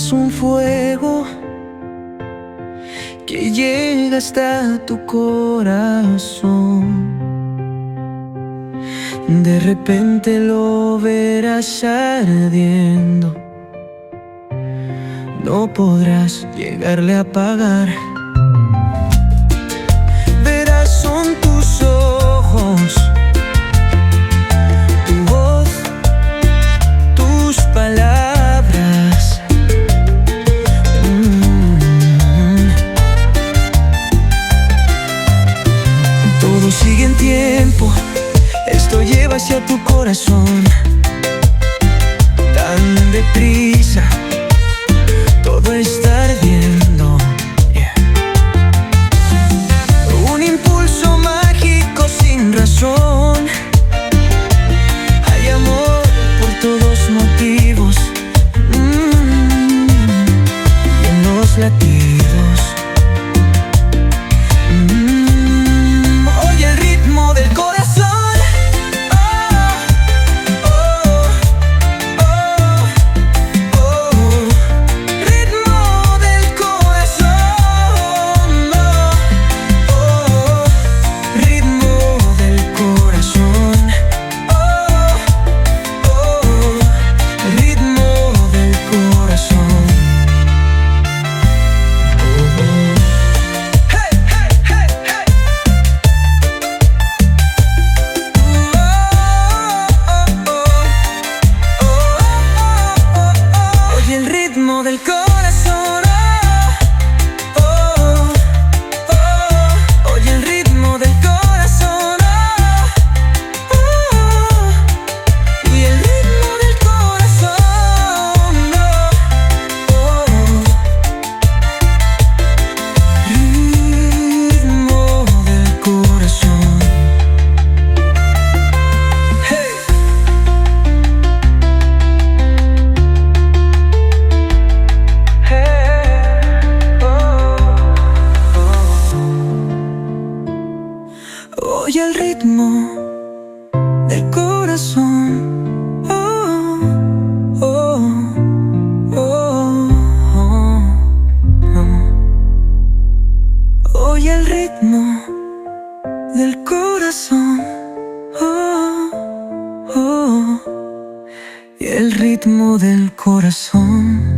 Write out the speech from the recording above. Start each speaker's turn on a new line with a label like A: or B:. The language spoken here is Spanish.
A: es un fuego que llega hasta tu corazón. De repente lo verás ardiendo, no podrás llegarle a apagar. Verás son tus ojos, tu voz, tus palabras. Todo sigue en tiempo, esto lleva hacia tu corazón tan deprisa. Todo está ardiendo, yeah. Un impulso mágico sin razón. Hay amor por todos motivos, y en los latidos. Oye el ritmo del corazón. Del corazón, oye el ritmo del corazón, y el ritmo del corazón, ritmo del corazón. Hey. Oye el ritmo del corazón, oye el ritmo del corazón, y el ritmo del corazón.